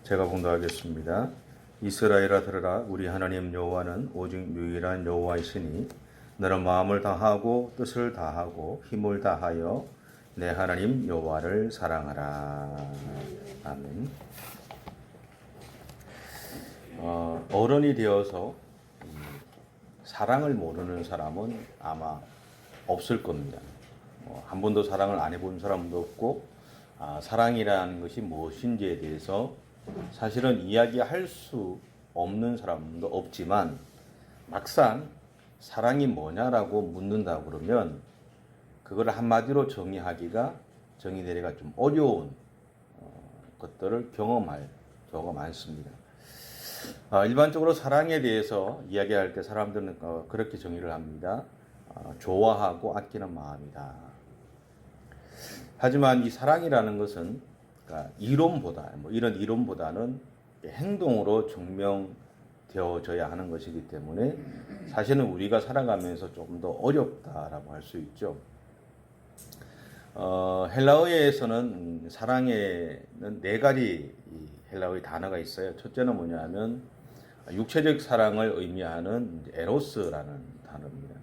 제가 봉독하겠습니다. 이스라엘아 들으라. 우리 하나님 여호와는 오직 유일한 여호와이시니 너는 마음을 다하고 뜻을 다하고 힘을 다하여 내 하나님 여호와를 사랑하라. 아멘. 어른이 되어서 사랑을 모르는 사람은 아마 없을 겁니다. 한 번도 사랑을 안 해본 사람도 없고, 사랑이라는 것이 무엇인지에 대해서 사실은 이야기할 수 없는 사람도 없지만, 막상 사랑이 뭐냐라고 묻는다고 그러면 그걸 한마디로 정의하기가 정의내리가 좀 어려운 것들을 경험할 경우가 많습니다. 일반적으로 사랑에 대해서 이야기할 때 사람들은 그렇게 정의를 합니다. 좋아하고 아끼는 마음이다. 하지만 이 사랑이라는 것은 이론보다, 이런 이론보다는 행동으로 증명되어져야 하는 것이기 때문에 사실은 우리가 살아가면서 조금 더 어렵다라고 할 수 있죠. 헬라어에서는 사랑에는 네 가지 헬라어의 단어가 있어요. 첫째는 뭐냐면 육체적 사랑을 의미하는 에로스라는 단어입니다.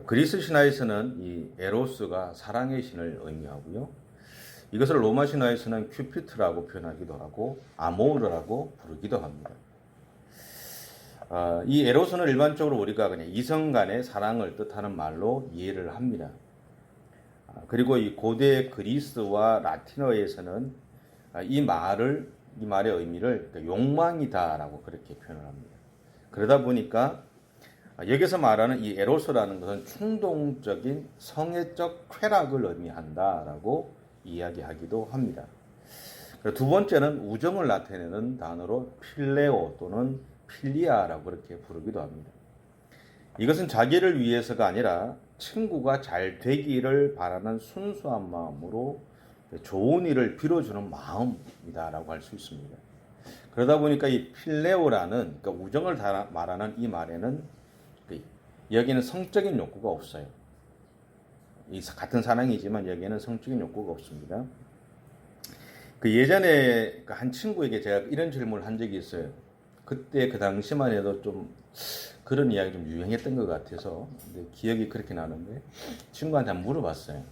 그리스 신화에서는 이 에로스가 사랑의 신을 의미하고요. 이것을 로마 신화에서는 큐피트라고 표현하기도 하고 아모르라고 부르기도 합니다. 이 에로스는 일반적으로 우리가 그냥 이성 간의 사랑을 뜻하는 말로 이해를 합니다. 그리고 이 고대 그리스와 라틴어에서는 이 말의 의미를 욕망이다라고 그렇게 표현을 합니다. 그러다 보니까 여기서 말하는 이 에로스라는 것은 충동적인 성애적 쾌락을 의미한다라고 이야기하기도 합니다. 두 번째는 우정을 나타내는 단어로 필레오 또는 필리아라고 그렇게 부르기도 합니다. 이것은 자기를 위해서가 아니라 친구가 잘 되기를 바라는 순수한 마음으로 좋은 일을 빌어주는 마음이다라고 할 수 있습니다. 그러다 보니까 이 필레오라는, 그러니까 우정을 말하는 이 말에는 여기는 성적인 욕구가 없어요. 이 같은 사랑이지만 여기에는 성적인 욕구가 없습니다. 예전에 한 친구에게 제가 이런 질문을 한 적이 있어요. 그때 그 당시만 해도 좀 그런 이야기 좀 유행했던 것 같아서 기억이 그렇게 나는데, 친구한테 한번 물어봤어요.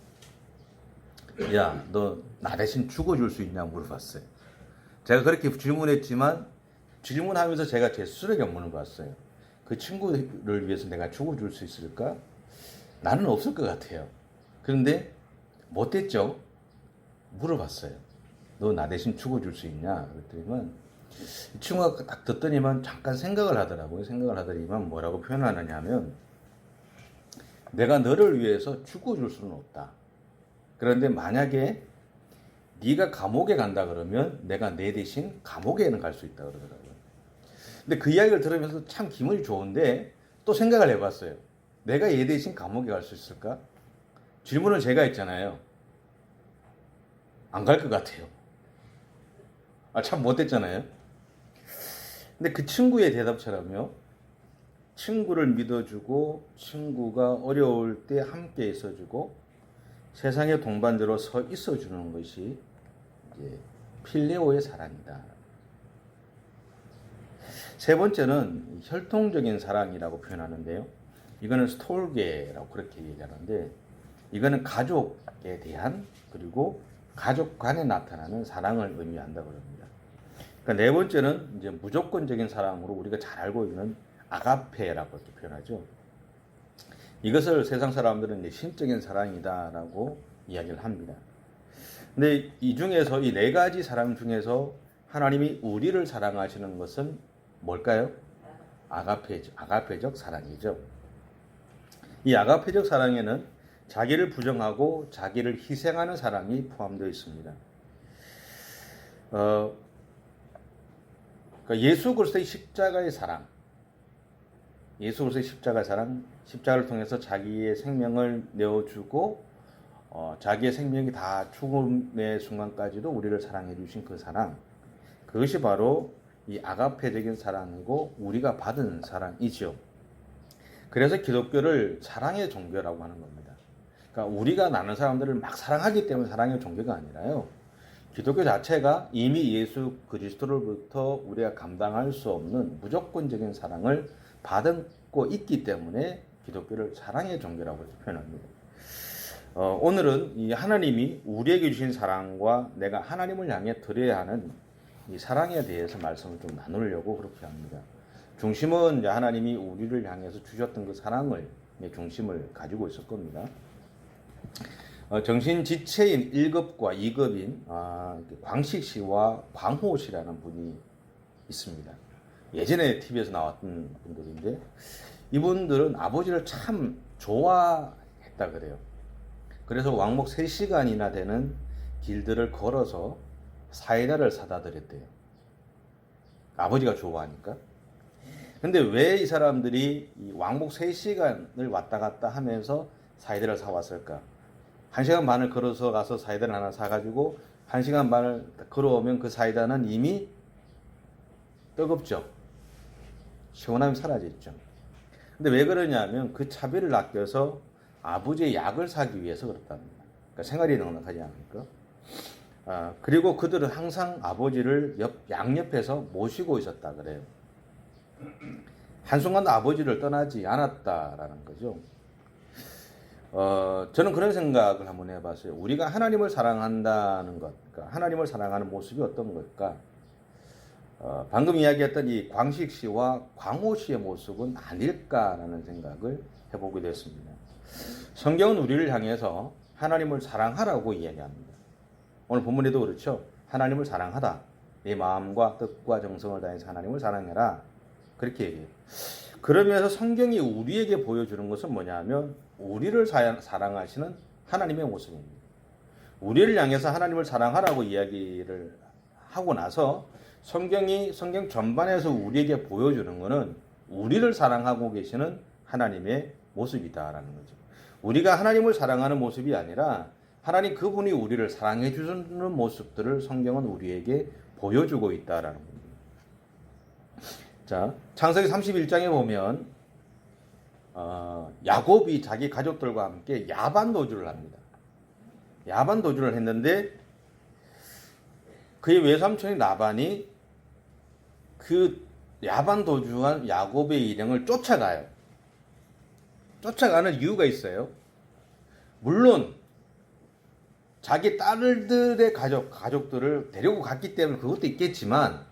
야, 너 나 대신 죽어줄 수 있냐 물어봤어요. 제가 그렇게 질문했지만 질문하면서 제가 제 스스로에게 물어봤어요. 그 친구를 위해서 내가 죽어줄 수 있을까? 나는 없을 것 같아요. 그런데 못했죠. 물어봤어요. 너 나 대신 죽어줄 수 있냐? 그랬더니만 이 친구가 딱 듣더니만 잠깐 생각을 하더라고요. 생각을 하더니만 뭐라고 표현하느냐 하면, 내가 너를 위해서 죽어줄 수는 없다. 그런데 만약에 네가 감옥에 간다 그러면 내가 내 대신 감옥에는 갈 수 있다 그러더라고요. 근데 그 이야기를 들으면서 참 기분이 좋은데 또 생각을 해봤어요. 내가 얘 대신 감옥에 갈 수 있을까? 질문을 제가 했잖아요. 안 갈 것 같아요. 참 못했잖아요. 근데 그 친구의 대답처럼요, 친구를 믿어주고 친구가 어려울 때 함께 있어주고 세상의 동반자로 서 있어주는 것이 이제 필레오의 사랑이다. 세 번째는 혈통적인 사랑이라고 표현하는데요. 이거는 스톨게라고 그렇게 얘기하는데, 이거는 가족에 대한, 그리고 가족 간에 나타나는 사랑을 의미한다고 합니다. 그러니까 네 번째는 이제 무조건적인 사랑으로 우리가 잘 알고 있는 아가페라고 이렇게 표현하죠. 이것을 세상 사람들은 이제 신적인 사랑이다라고 이야기를 합니다. 근데 이 중에서 이 네 가지 사랑 중에서 하나님이 우리를 사랑하시는 것은 뭘까요? 아가페적 사랑이죠. 이 아가페적 사랑에는 자기를 부정하고 자기를 희생하는 사랑이 포함되어 있습니다. 그러니까 예수 그리스도의 십자가의 사랑, 예수 그리스도의 십자가의 사랑, 십자가를 통해서 자기의 생명을 내어주고 자기의 생명이 다 죽음의 순간까지도 우리를 사랑해 주신 그 사랑, 그것이 바로 이 아가페적인 사랑이고 우리가 받은 사랑이죠. 그래서 기독교를 사랑의 종교라고 하는 겁니다. 그러니까 우리가 나는 사람들을 막 사랑하기 때문에 사랑의 종교가 아니라요, 기독교 자체가 이미 예수 그리스도로부터 우리가 감당할 수 없는 무조건적인 사랑을 받고 있기 때문에 기독교를 사랑의 종교라고 표현합니다. 오늘은 이 하나님이 우리에게 주신 사랑과 내가 하나님을 향해 드려야 하는 이 사랑에 대해서 말씀을 좀 나누려고 그렇게 합니다. 중심은 이제 하나님이 우리를 향해서 주셨던 그 사랑을 중심을 가지고 있을 겁니다. 정신 지체인 1급과 2급인 광식 씨와 광호 씨라는 분이 있습니다. 예전에 TV에서 나왔던 분들인데 이분들은 아버지를 참 좋아했다 그래요. 그래서 왕복 3시간이나 되는 길들을 걸어서 사이다를 사다 드렸대요. 아버지가 좋아하니까. 근데 왜 이 사람들이 이 왕복 3시간을 왔다 갔다 하면서 사이다를 사왔을까? 1시간 반을 걸어서 가서 사이다를 하나 사가지고 1시간 반을 걸어오면 그 사이다는 이미 뜨겁죠. 시원함이 사라졌죠. 근데 왜 그러냐면 그 차비를 아껴서 아버지의 약을 사기 위해서 그렇답니다. 그러니까 생활이 넉넉하지 않으니까. 그리고 그들은 항상 아버지를 양옆에서 모시고 있었다 그래요. 한순간도 아버지를 떠나지 않았다라는 거죠. 저는 그런 생각을 한번 해봤어요. 우리가 하나님을 사랑한다는 것, 그러니까 하나님을 사랑하는 모습이 어떤 걸까? 방금 이야기했던 이 광식 씨와 광호 씨의 모습은 아닐까라는 생각을 해보게 됐습니다. 성경은 우리를 향해서 하나님을 사랑하라고 이야기합니다. 오늘 본문에도 그렇죠. 하나님을 사랑하다. 내 마음과 뜻과 정성을 다해서 하나님을 사랑해라. 그렇게 얘기해요. 그러면서 성경이 우리에게 보여주는 것은 뭐냐면 우리를 사랑하시는 하나님의 모습입니다. 우리를 향해서 하나님을 사랑하라고 이야기를 하고 나서 성경 전반에서 우리에게 보여주는 것은 우리를 사랑하고 계시는 하나님의 모습이다라는 거죠. 우리가 하나님을 사랑하는 모습이 아니라 하나님 그분이 우리를 사랑해 주시는 모습들을 성경은 우리에게 보여주고 있다라는 겁니다. 자, 창세기 31장에 보면 야곱이 자기 가족들과 함께 야반 도주를 합니다. 야반 도주를 했는데 그의 외삼촌인 라반이 그 야반 도주한 야곱의 일행을 쫓아가요. 쫓아가는 이유가 있어요. 물론 자기 딸들의 가족들을 데리고 갔기 때문에 그것도 있겠지만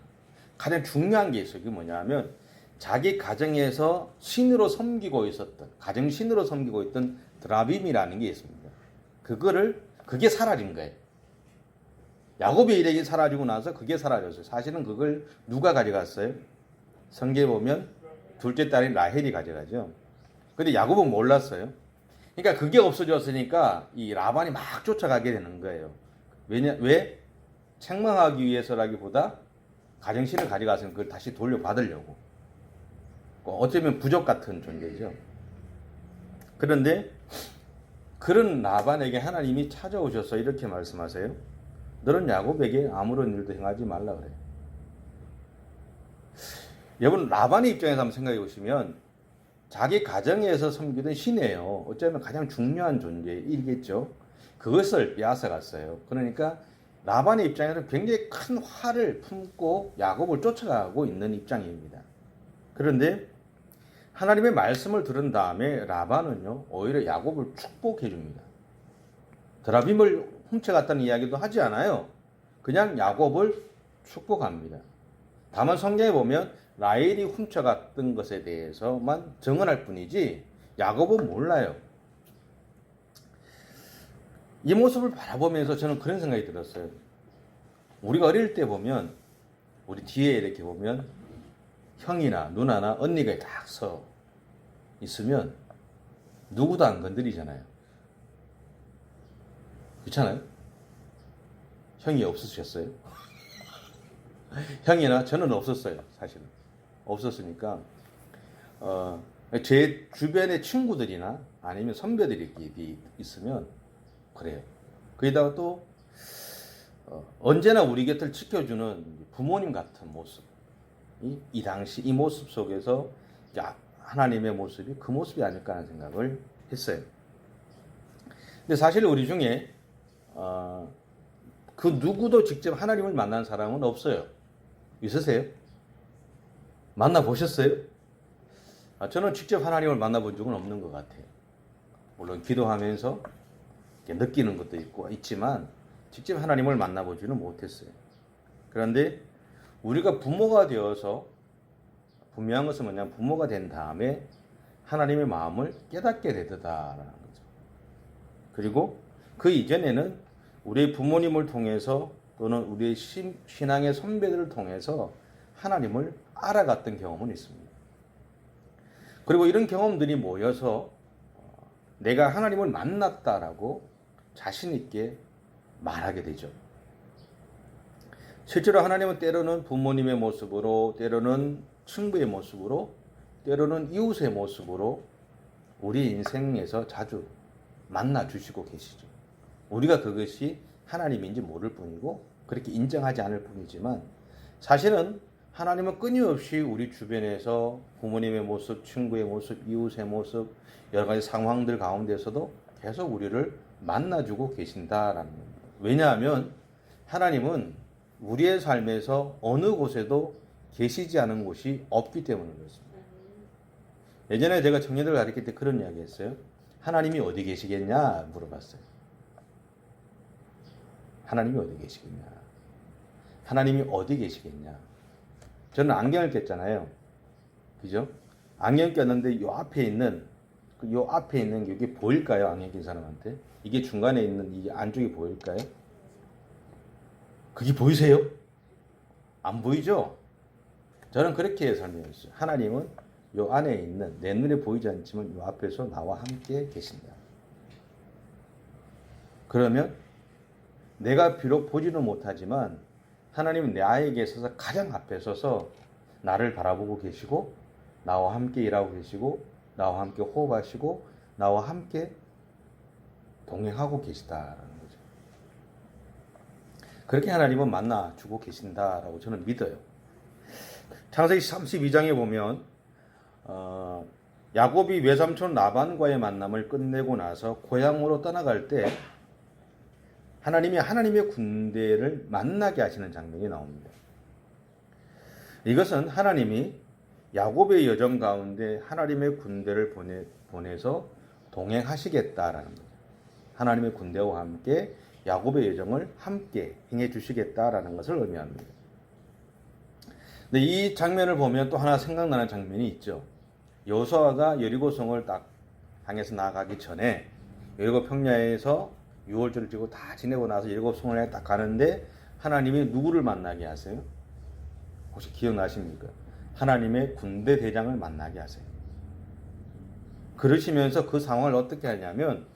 가장 중요한 게 있어요. 그게 뭐냐면 자기 가정에서 신으로 섬기고 있었던 가정신으로 섬기고 있던 드라빔이라는 게 있습니다. 그게 사라진 거예요. 야곱의 일행이 사라지고 나서 그게 사라졌어요. 사실은 그걸 누가 가져갔어요? 성경에 보면 둘째 딸인 라헬이 가져가죠. 근데 야곱은 몰랐어요. 그러니까 그게 없어졌으니까 이 라반이 막 쫓아가게 되는 거예요. 왜? 책망하기 위해서라기보다 가정신을 가져가서 그걸 다시 돌려받으려고. 어쩌면 부족 같은 존재죠. 그런데 그런 라반에게 하나님이 찾아오셔서 이렇게 말씀하세요. 너는 야곱에게 아무런 일도 행하지 말라 그래요. 여러분 라반의 입장에서 한번 생각해 보시면 자기 가정에서 섬기던 신이에요. 어쩌면 가장 중요한 존재이겠죠. 그것을 빼앗아갔어요. 그러니까 라반의 입장에서는 굉장히 큰 화를 품고 야곱을 쫓아가고 있는 입장입니다. 그런데 하나님의 말씀을 들은 다음에 라반은요 오히려 야곱을 축복해 줍니다. 드라빔을 훔쳐갔다는 이야기도 하지 않아요. 그냥 야곱을 축복합니다. 다만 성경에 보면 라헬이 훔쳐갔던 것에 대해서만 증언할 뿐이지 야곱은 몰라요. 이 모습을 바라보면서 저는 그런 생각이 들었어요. 우리가 어릴 때 보면 우리 뒤에 이렇게 보면 형이나 누나나 언니가 딱 서 있으면 누구도 안 건드리잖아요. 그렇잖아요? 형이 없으셨어요? 형이나 저는 없었어요. 사실은 없었으니까 제 주변의 친구들이나 아니면 선배들이 있으면 그래요. 거기다가 또 언제나 우리 곁을 지켜주는 부모님 같은 모습. 이 당시 이 모습 속에서 하나님의 모습이 그 모습이 아닐까 하는 생각을 했어요. 근데 사실 우리 중에 그 누구도 직접 하나님을 만난 사람은 없어요. 있으세요? 만나보셨어요? 저는 직접 하나님을 만나본 적은 없는 것 같아요. 물론 기도하면서 느끼는 것도 있지만 직접 하나님을 만나보지는 못했어요. 그런데 우리가 부모가 되어서 분명한 것은 뭐냐면 부모가 된 다음에 하나님의 마음을 깨닫게 되더라라는 거죠. 그리고 그 이전에는 우리의 부모님을 통해서 또는 우리의 신앙의 선배들을 통해서 하나님을 알아갔던 경험은 있습니다. 그리고 이런 경험들이 모여서 내가 하나님을 만났다라고 자신 있게 말하게 되죠. 실제로 하나님은 때로는 부모님의 모습으로, 때로는 친구의 모습으로, 때로는 이웃의 모습으로 우리 인생에서 자주 만나 주시고 계시죠. 우리가 그것이 하나님인지 모를 뿐이고 그렇게 인정하지 않을 뿐이지만 사실은 하나님은 끊임없이 우리 주변에서 부모님의 모습, 친구의 모습, 이웃의 모습, 여러 가지 상황들 가운데서도 계속 우리를 만나주고 계신다라는 겁니다. 왜냐하면 하나님은 우리의 삶에서 어느 곳에도 계시지 않은 곳이 없기 때문에 그렇습니다. 예전에 제가 청년들 가르칠 때 그런 이야기 했어요. 하나님이 어디 계시겠냐 물어봤어요. 하나님이 어디 계시겠냐. 하나님이 어디 계시겠냐. 저는 안경을 꼈잖아요. 그죠? 안경 꼈는데 요 앞에 있는 게 보일까요? 안경 낀 사람한테? 이게 중간에 있는 이게 안쪽이 보일까요? 그게 보이세요? 안 보이죠? 저는 그렇게 설명했어요. 하나님은 요 안에 있는 내 눈에 보이지 않지만 요 앞에서 나와 함께 계신다. 그러면 내가 비록 보지는 못하지만 하나님은 나에게 있어서 가장 앞에 서서 나를 바라보고 계시고 나와 함께 일하고 계시고 나와 함께 호흡하시고 나와 함께 동행하고 계시다라는 거죠. 그렇게 하나님은 만나주고 계신다라고 저는 믿어요. 창세기 32장에 보면 야곱이 외삼촌 라반과의 만남을 끝내고 나서 고향으로 떠나갈 때 하나님의 군대를 만나게 하시는 장면이 나옵니다. 이것은 하나님이 야곱의 여정 가운데 하나님의 군대를 보내서 동행하시겠다라는 거죠. 하나님의 군대와 함께 야곱의 여정을 함께 행해 주시겠다라는 것을 의미합니다. 근데 이 장면을 보면 또 하나 생각나는 장면이 있죠. 여호수아가 여리고성을 딱 향해서 나아가기 전에 여리고 평야에서 유월절을 지고 다 지내고 나서 여리고성을 딱 가는데 하나님이 누구를 만나게 하세요? 혹시 기억나십니까? 하나님의 군대 대장을 만나게 하세요. 그러시면서 그 상황을 어떻게 하냐면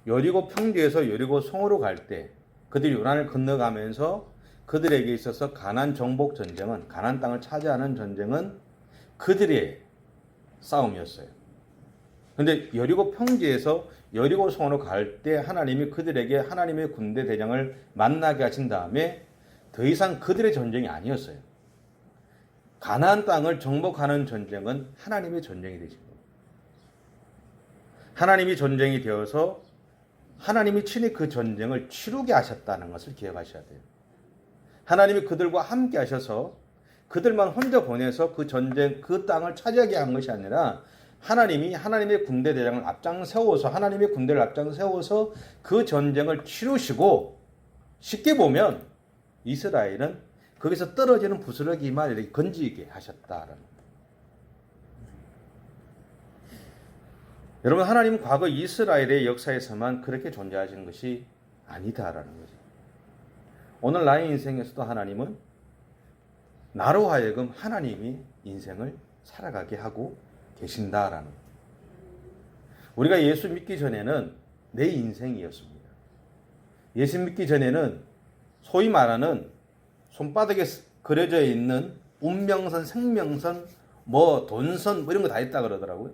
여리고 평지에서 여리고 성으로 갈 때 그들이 요단을 건너가면서 그들에게 있어서 가나안 정복 전쟁은 가나안 땅을 차지하는 전쟁은 그들의 싸움이었어요. 그런데 여리고 평지에서 여리고 성으로 갈 때 하나님이 그들에게 하나님의 군대 대장을 만나게 하신 다음에 더 이상 그들의 전쟁이 아니었어요. 가나안 땅을 정복하는 전쟁은 하나님의 전쟁이 되신 거예요. 하나님이 전쟁이 되어서 하나님이 친히 그 전쟁을 치르게 하셨다는 것을 기억하셔야 돼요. 하나님이 그들과 함께 하셔서 그들만 혼자 보내서 그 전쟁, 그 땅을 차지하게 한 것이 아니라 하나님이 하나님의 군대 대장을 앞장세워서 하나님의 군대를 앞장세워서 그 전쟁을 치르시고 쉽게 보면 이스라엘은 거기서 떨어지는 부스러기만 이렇게 건지게 하셨다라는 거예요. 여러분, 하나님은 과거 이스라엘의 역사에서만 그렇게 존재하신 것이 아니다라는 거죠. 오늘 나의 인생에서도 하나님은 나로 하여금 하나님이 인생을 살아가게 하고 계신다라는 거예요. 우리가 예수 믿기 전에는 내 인생이었습니다. 예수 믿기 전에는 소위 말하는 손바닥에 그려져 있는 운명선, 생명선, 돈선 이런 거 다 있다 그러더라고요.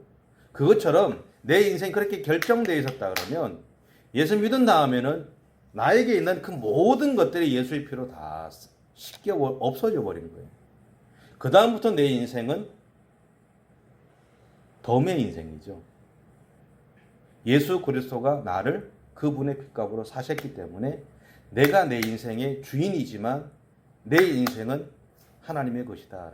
그것처럼 내 인생이 그렇게 결정되어 있었다 그러면 예수 믿은 다음에는 나에게 있는 그 모든 것들이 예수의 피로 다 쉽게 없어져 버린 거예요. 그 다음부터 내 인생은 덤의 인생이죠. 예수 그리스도가 나를 그분의 핏값으로 사셨기 때문에 내가 내 인생의 주인이지만 내 인생은 하나님의 것이다.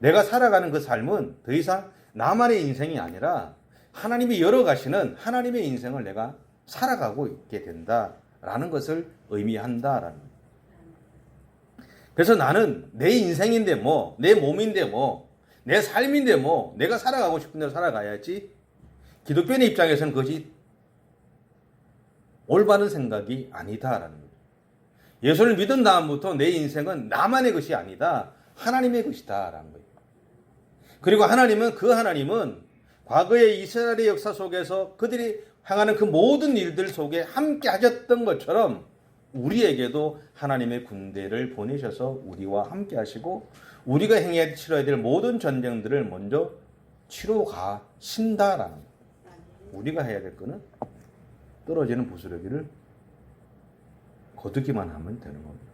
내가 살아가는 그 삶은 더 이상 나만의 인생이 아니라 하나님이 열어가시는 하나님의 인생을 내가 살아가고 있게 된다라는 것을 의미한다라는 거예요. 그래서 나는 내 인생인데 뭐, 내 몸인데 뭐, 내 삶인데 뭐, 내가 살아가고 싶은 대로 살아가야지. 기독교인의 입장에서는 그것이 올바른 생각이 아니다라는 거예요. 예수를 믿은 다음부터 내 인생은 나만의 것이 아니다. 하나님의 것이다라는 거예요. 그리고 하나님은 과거의 이스라엘의 역사 속에서 그들이 행하는 그 모든 일들 속에 함께 하셨던 것처럼 우리에게도 하나님의 군대를 보내셔서 우리와 함께 하시고 우리가 치러야 될 모든 전쟁들을 먼저 치러 가신다라는 거예요. 우리가 해야 될 거는 떨어지는 부스러기를 거두기만 하면 되는 겁니다.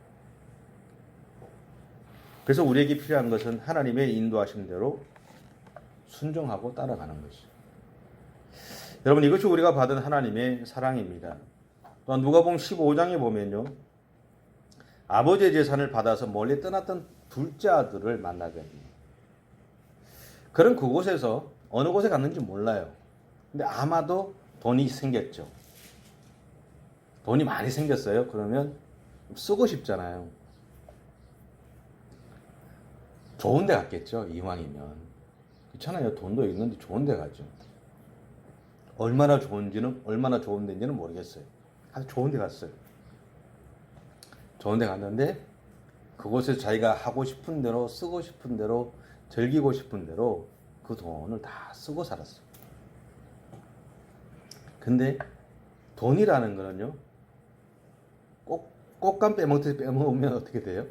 그래서 우리에게 필요한 것은 하나님의 인도하신 대로 순종하고 따라가는 것이죠. 여러분, 이것이 우리가 받은 하나님의 사랑입니다. 또한 누가복음 15장에 보면요, 아버지의 재산을 받아서 멀리 떠났던 둘째 아들을 만나게 됩니다. 그는 그곳에서 어느 곳에 갔는지 몰라요. 근데 아마도 돈이 생겼죠. 돈이 많이 생겼어요. 그러면 쓰고 싶잖아요. 좋은 데 갔겠죠. 이왕이면. 그렇잖아요. 돈도 있는데 좋은 데 가죠. 얼마나 좋은 데인지는 모르겠어요. 아주 좋은 데 갔어요. 좋은 데 갔는데 그곳에서 자기가 하고 싶은 대로, 쓰고 싶은 대로, 즐기고 싶은 대로 그 돈을 다 쓰고 살았어요. 근데 돈이라는 거는요, 꽃감 빼먹듯이 빼먹으면 어떻게 돼요?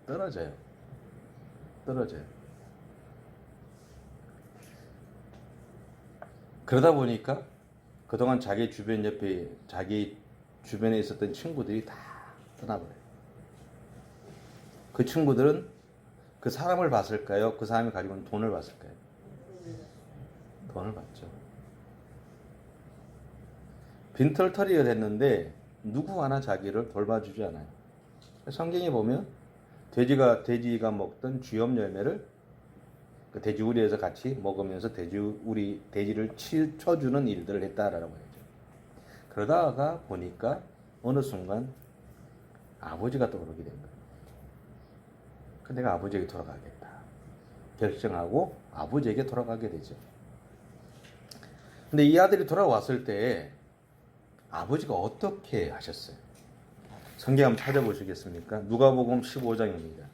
떨어져요. 그러다 보니까 그동안 자기 주변에 있었던 친구들이 다 떠나버려요. 그 친구들은 그 사람을 봤을까요? 그 사람이 가지고 있는 돈을 봤을까요? 돈을 봤죠. 빈털터리가 됐는데 누구 하나 자기를 돌봐주지 않아요. 성경에 보면 돼지가 먹던 쥐염 열매를 그 돼지우리에서 같이 먹으면서 돼지를 쳐주는 일들을 했다라고 하죠. 그러다가 보니까 어느 순간 아버지가 떠오르게 된 거예요. 내가 아버지에게 돌아가겠다 결정하고 아버지에게 돌아가게 되죠. 근데 이 아들이 돌아왔을 때 아버지가 어떻게 하셨어요? 성경 한번 찾아보시겠습니까? 누가복음 15장입니다.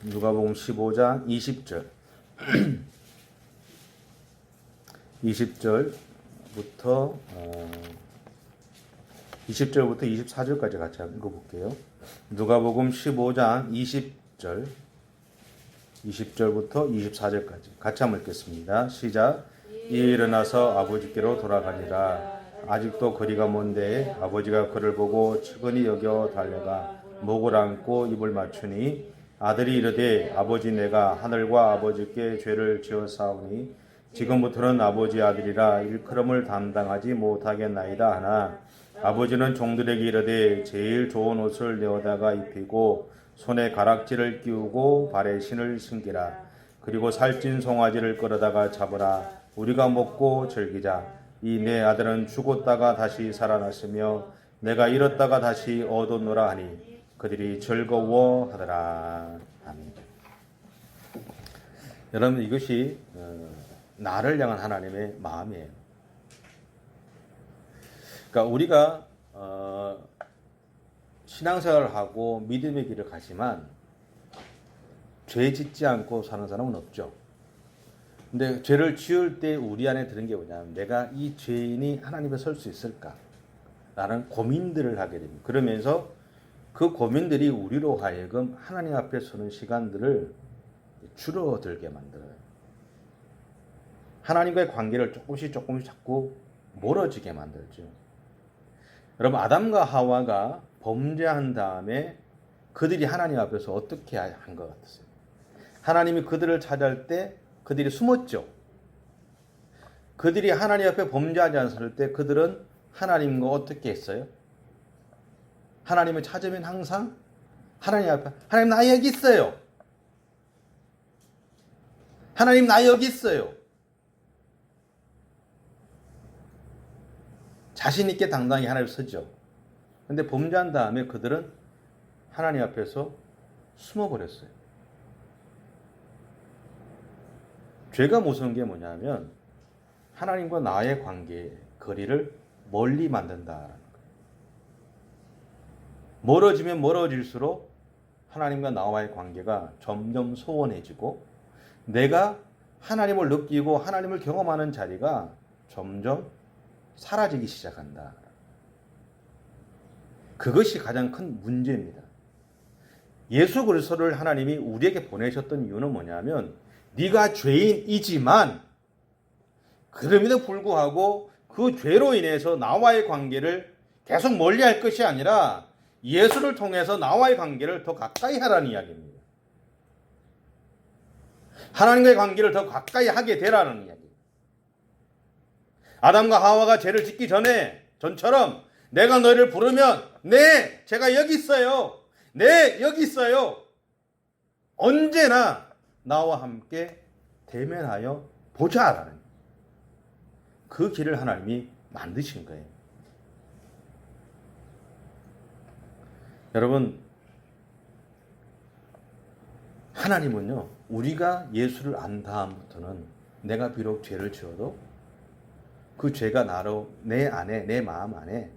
누가복음 15장 20절 20절부터 24절까지 같이 읽어볼게요. 누가복음 15장 20절부터 24절까지 같이 한번 읽겠습니다. 시작. 일어나서 아버지께로 돌아가니라. 아직도 거리가 먼데 아버지가 그를 보고 측은히 여겨 달려가 목을 안고 입을 맞추니 아들이 이르되 아버지 내가 하늘과 아버지께 죄를 지었사오니 지금부터는 아버지 아들이라 일컬음을 담당하지 못하겠나이다 하나 아버지는 종들에게 이르되 제일 좋은 옷을 내어다가 입히고 손에 가락지를 끼우고 발에 신을 신기라. 그리고 살찐 송아지를 끌어다가 잡으라. 우리가 먹고 즐기자. 이 내 아들은 죽었다가 다시 살아났으며 내가 잃었다가 다시 얻었노라 하니 그들이 즐거워하더라. 아멘. 여러분, 이것이 나를 향한 하나님의 마음이에요. 그러니까 우리가 신앙생활을 하고 믿음의 길을 가지만 죄 짓지 않고 사는 사람은 없죠. 근데 죄를 지을 때 우리 안에 드는 게 뭐냐면 내가 이 죄인이 하나님 앞에 설 수 있을까? 라는 고민들을 하게 됩니다. 그러면서 그 고민들이 우리로 하여금 하나님 앞에 서는 시간들을 줄어들게 만들어요. 하나님과의 관계를 조금씩 자꾸 멀어지게 만들죠. 여러분, 아담과 하와가 범죄한 다음에 그들이 하나님 앞에서 어떻게 한 것 같으세요? 하나님이 그들을 찾아올 때 그들이 숨었죠. 그들이 하나님 앞에 범죄하지 않았을 때 그들은 하나님과 어떻게 했어요? 하나님을 찾으면 항상 하나님 앞에 하나님 나 여기 있어요. 하나님 나 여기 있어요. 자신 있게 당당히 하나님 서죠. 근데 범죄한 다음에 그들은 하나님 앞에서 숨어버렸어요. 죄가 무서운 게 뭐냐면 하나님과 나의 관계, 거리를 멀리 만든다라는 거예요. 멀어지면 멀어질수록 하나님과 나와의 관계가 점점 소원해지고 내가 하나님을 느끼고 하나님을 경험하는 자리가 점점 사라지기 시작한다. 그것이 가장 큰 문제입니다. 예수 그리스도를 하나님이 우리에게 보내셨던 이유는 뭐냐면 네가 죄인이지만 그럼에도 불구하고 그 죄로 인해서 나와의 관계를 계속 멀리할 것이 아니라 예수를 통해서 나와의 관계를 더 가까이 하라는 이야기입니다. 하나님과의 관계를 더 가까이 하게 되라는 이야기. 아담과 하와가 죄를 짓기 전처럼 내가 너희를 부르면 네, 제가 여기 있어요. 네, 여기 있어요. 언제나 나와 함께 대면하여 보자라는 그 길을 하나님이 만드신 거예요. 여러분, 하나님은요, 우리가 예수를 안 다음부터는 내가 비록 죄를 지어도 그 죄가 나로 내 안에, 내 마음 안에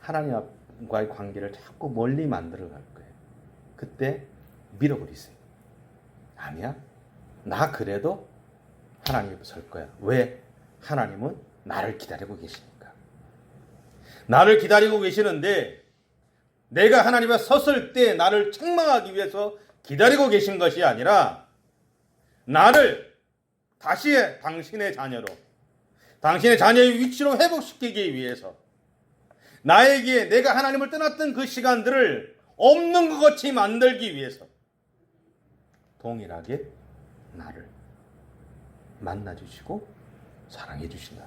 하나님과의 관계를 자꾸 멀리 만들어 갈 거예요. 그때 밀어버리세요. 아니야? 나 그래도 하나님 앞에 설 거야. 왜? 하나님은 나를 기다리고 계시니까. 나를 기다리고 계시는데 내가 하나님 앞에 섰을 때 나를 책망하기 위해서 기다리고 계신 것이 아니라 나를 다시 당신의 자녀로, 당신의 자녀의 위치로 회복시키기 위해서 나에게 내가 하나님을 떠났던 그 시간들을 없는 것 같이 만들기 위해서 동일하게 나를 만나주시고 사랑해주신다.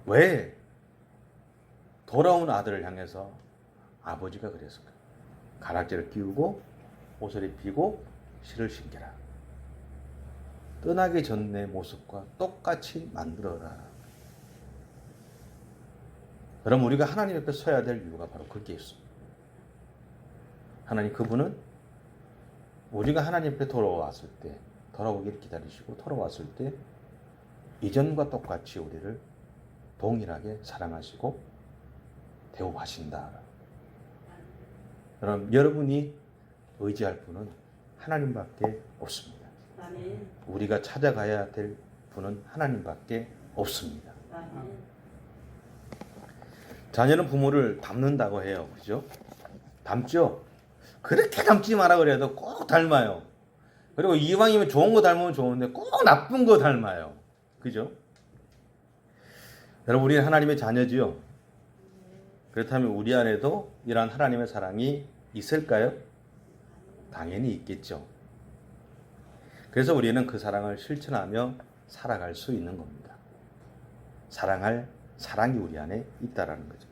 왜? 돌아온 아들을 향해서 아버지가 그랬을까요? 가락지를 끼우고 옷을 입히고 실을 신겨라. 떠나기 전 내 모습과 똑같이 만들어라. 그럼 우리가 하나님 앞에 서야 될 이유가 바로 거기에 있습니다. 하나님 그분은 우리가 하나님 앞에 돌아왔을 때, 돌아오기를 기다리시고 돌아왔을 때 이전과 똑같이 우리를 동일하게 사랑하시고 대우하신다. 그럼 여러분이 의지할 분은 하나님밖에 없습니다. 아멘. 우리가 찾아가야 될 분은 하나님밖에 없습니다. 아멘. 자녀는 부모를 닮는다고 해요. 그죠? 닮죠? 그렇게 닮지 마라 그래도 꼭 닮아요. 그리고 이왕이면 좋은 거 닮으면 좋은데 꼭 나쁜 거 닮아요. 그죠? 여러분, 우리는 하나님의 자녀지요. 그렇다면 우리 안에도 이러한 하나님의 사랑이 있을까요? 당연히 있겠죠. 그래서 우리는 그 사랑을 실천하며 살아갈 수 있는 겁니다. 사랑할 사랑이 우리 안에 있다라는 거죠.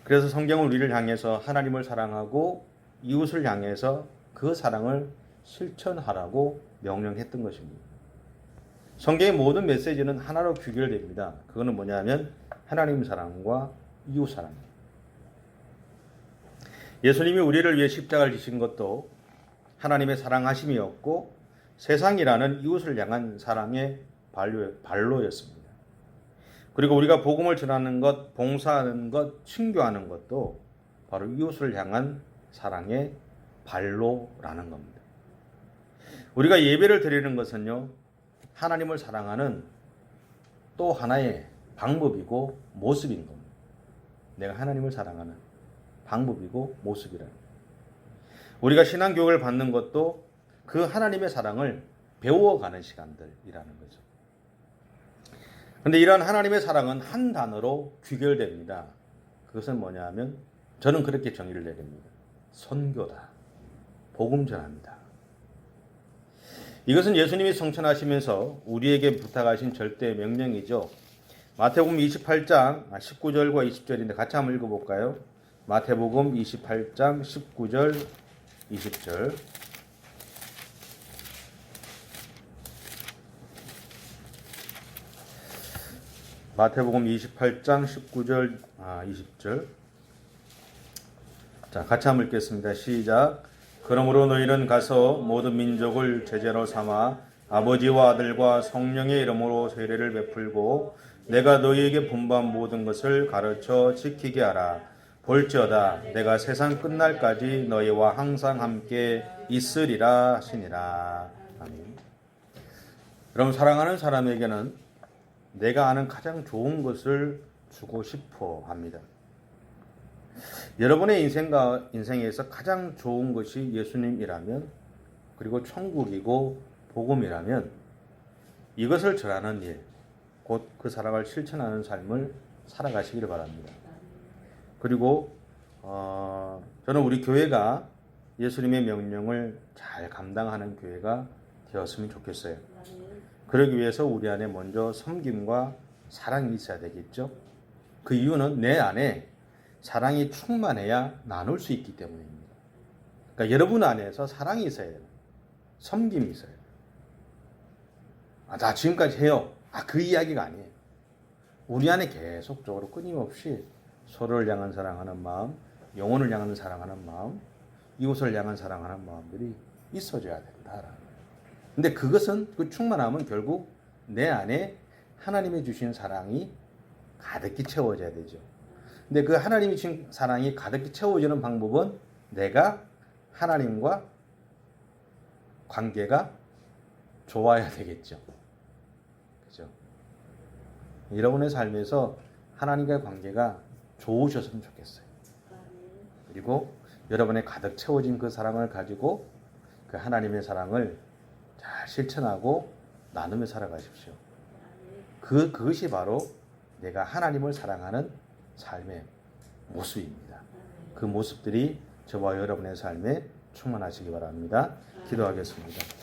그래서 성경은 우리를 향해서 하나님을 사랑하고 이웃을 향해서 그 사랑을 실천하라고 명령했던 것입니다. 성경의 모든 메시지는 하나로 귀결됩니다. 그거는 뭐냐면 하나님 사랑과 이웃 사랑입니다. 예수님이 우리를 위해 십자가를 지신 것도 하나님의 사랑하심이었고 세상이라는 이웃을 향한 사랑의 발로였습니다. 그리고 우리가 복음을 전하는 것, 봉사하는 것, 친교하는 것도 바로 이웃을 향한 사랑의 발로라는 겁니다. 우리가 예배를 드리는 것은요, 하나님을 사랑하는 또 하나의 방법이고 모습인 겁니다. 내가 하나님을 사랑하는 방법이고 모습이라는 거예요. 우리가 신앙교육을 받는 것도 그 하나님의 사랑을 배워가는 시간들이라는 거죠. 그런데 이러한 하나님의 사랑은 한 단어로 귀결됩니다. 그것은 뭐냐 하면 저는 그렇게 정의를 내립니다. 선교다. 복음 전합니다. 이것은 예수님이 성천하시면서 우리에게 부탁하신 절대 명령이죠. 마태복음 28장 19절과 20절인데 같이 한번 읽어볼까요? 마태복음 28장 19절 20절. 마태복음 28장 19절 20절. 자, 같이 한번 읽겠습니다. 시작. 그러므로 너희는 가서 모든 민족을 제자로 삼아 아버지와 아들과 성령의 이름으로 세례를 베풀고 내가 너희에게 분부한 모든 것을 가르쳐 지키게 하라. 볼지어다 내가 세상 끝날까지 너희와 항상 함께 있으리라 하시니라. 아멘. 여러분, 사랑하는 사람에게는 내가 아는 가장 좋은 것을 주고 싶어 합니다. 여러분의 인생에서 가장 좋은 것이 예수님이라면, 그리고 천국이고 복음이라면 이것을 전하는 일, 곧 그 사랑을 실천하는 삶을 살아가시기를 바랍니다. 그리고 저는 우리 교회가 예수님의 명령을 잘 감당하는 교회가 되었으면 좋겠어요. 그러기 위해서 우리 안에 먼저 섬김과 사랑이 있어야 되겠죠. 그 이유는 내 안에 사랑이 충만해야 나눌 수 있기 때문입니다. 그러니까 여러분 안에서 사랑이 있어야 돼요. 섬김이 있어야 돼요. 나 지금까지 해요. 그 이야기가 아니에요. 우리 안에 계속적으로 끊임없이 서로를 향한 사랑하는 마음, 영혼을 향한 사랑하는 마음, 이웃을 향한 사랑하는 마음들이 있어져야 된다라는 거예요. 근데 그것은, 그 충만함은 결국 내 안에 하나님이 주신 사랑이 가득히 채워져야 되죠. 근데 그 하나님이 주신 사랑이 가득히 채워지는 방법은 내가 하나님과 관계가 좋아야 되겠죠. 그죠? 여러분의 삶에서 하나님과의 관계가 좋으셨으면 좋겠어요. 그리고 여러분의 가득 채워진 그 사랑을 가지고 그 하나님의 사랑을 잘 실천하고 나누며 살아가십시오. 그것이 바로 내가 하나님을 사랑하는 삶의 모습입니다. 그 모습들이 저와 여러분의 삶에 충만하시기 바랍니다. 기도하겠습니다.